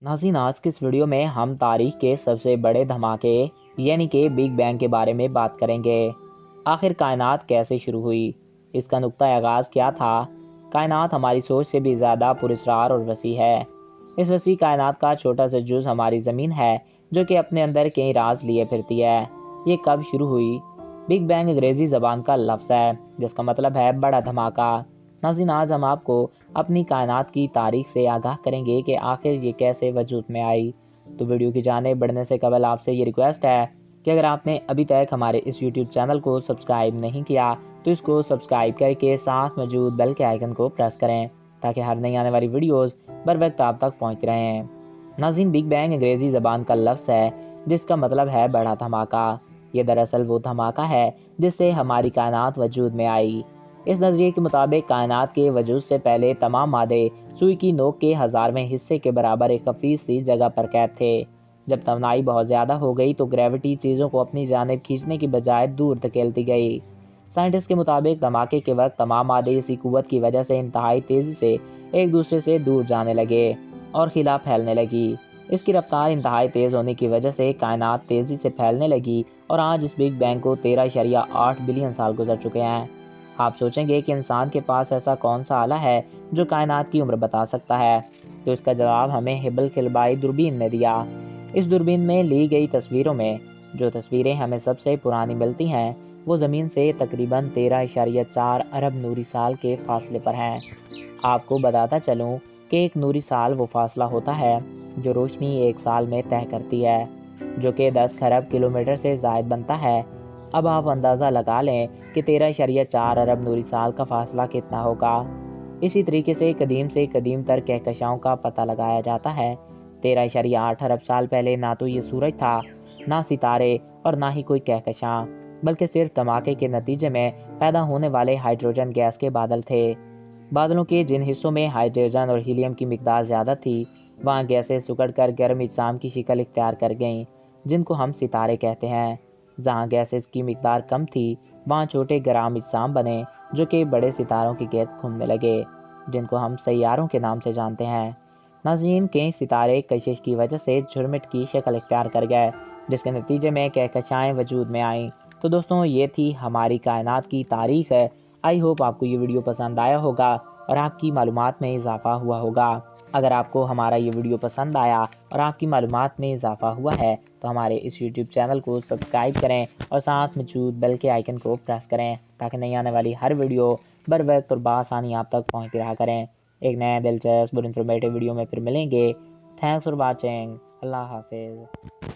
नाज़रीन, आज की इस वीडियो में हम तारीख के सबसे बड़े धमाके यानी कि बिग बैंग के बारे में बात करेंगे। आखिर कायनात कैसे शुरू हुई, इसका नुक्ता आगाज़ क्या था। कायनात हमारी सोच से भी ज़्यादा पुरस्कार और वसी है। इस वसी कायनात का छोटा सा जुज़ हमारी ज़मीन है, जो कि अपने अंदर कई राज लिए फिरती है। ये कब शुरू हुई? बिग बैंग अंग्रेज़ी ज़बान का लफ्ज़ है जिसका मतलब है बड़ा धमाका। नाज़रीन, आज हम आपको अपनी कायनात की तारीख से आगाह करेंगे कि आखिर ये कैसे वजूद में आई। तो वीडियो की जाने बढ़ने से कबल आपसे ये रिक्वेस्ट है कि अगर आपने अभी तक हमारे इस यूट्यूब चैनल को सब्सक्राइब नहीं किया तो इसको सब्सक्राइब करके साथ मौजूद बेल के आइकन को प्रेस करें ताकि हर नई आने वाली वीडियोस बर वक्त आप तक पहुंच रहें। नाज़रीन, बिग बैंग अंग्रेज़ी ज़बान का लफ्ज़ है जिसका मतलब है बड़ा धमाका। ये दरअसल वो धमाका है जिससे हमारी कायनात वजूद में आई। इस नज़रिए के मुताबिक कायनात के वजूद से पहले तमाम मादे सुई की नोक के 1000वें हिस्से के बराबर एक खफीफ सी जगह पर कैद थे। जब तवानाई बहुत ज़्यादा हो गई तो ग्रेविटी चीज़ों को अपनी जानिब खींचने की बजाय दूर धकेलती गई। साइंटिस्ट के मुताबिक धमाके के वक्त तमाम मादे इसी कुव्वत की वजह से इंतहाई तेज़ी से एक दूसरे से दूर जाने लगे और खिला फैलने लगी। इसकी रफ्तार इंतहाई तेज़ होने की वजह से कायनात तेज़ी से फैलने लगी और आज इस बिग बैंग को 13.8 बिलियन साल गुजर चुके हैं। आप सोचेंगे कि इंसान के पास ऐसा कौन सा आला है जो कायनात की उम्र बता सकता है, तो इसका जवाब हमें हिबल खिलबाई दूरबीन ने दिया। इस दूरबीन में ली गई तस्वीरों में जो तस्वीरें हमें सबसे पुरानी मिलती हैं वो ज़मीन से तकरीबन 13.4 अरब नूरी साल के फासले पर हैं। आपको बताता चलूँ कि एक नूरी साल वो फासला होता है जो रोशनी एक साल में तय करती है, जो कि 10 खरब किलोमीटर से ज़ायद बनता है। अब आप अंदाज़ा लगा लें कि 13.4 अरब नूरी साल का फासला कितना होगा। इसी तरीके से कदीम तर कहकशाओं का पता लगाया जाता है। 13.8 अरब साल पहले ना तो ये सूरज था, ना सितारे और ना ही कोई कहकशां, बल्कि सिर्फ धमाके के नतीजे में पैदा होने वाले हाइड्रोजन गैस के बादल थे। बादलों के जिन हिस्सों में हाइड्रोजन और हीलियम की मिकदार ज़्यादा थी, वहाँ गैसें सिकुड़कर गर्म इजसाम की शिकल इख्तियार कर गईं, जिनको हम सितारे कहते हैं। जहाँ गैसेस की मिकदार कम थी, वहाँ छोटे गरम इजसाम बने जो कि बड़े सितारों के गिर्द घूमने लगे, जिनको हम सैयारों के नाम से जानते हैं। नाज़रीन, कई सितारे कशिश की वजह से झुरमुट की शक्ल इख्तियार कर गए, जिसके नतीजे में कहकशाएँ वजूद में आईं। तो दोस्तों, ये थी हमारी कायनात की तारीख है। आई होप आपको ये वीडियो पसंद आया होगा और आपकी मालूमात में इजाफा हुआ होगा। अगर आपको हमारा ये वीडियो पसंद आया और आपकी मालूमात में इजाफा हुआ है तो हमारे इस यूट्यूब चैनल को सब्सक्राइब करें और साथ मौजूद बेल के आइकन को प्रेस करें ताकि नई आने वाली हर वीडियो बर वक्त और बआसानी आप तक पहुँचती रहा करें। एक नए दिलचस्प और इन्फॉर्मेटिव वीडियो में फिर मिलेंगे। Thanks for watching. अल्लाह हाफिज़।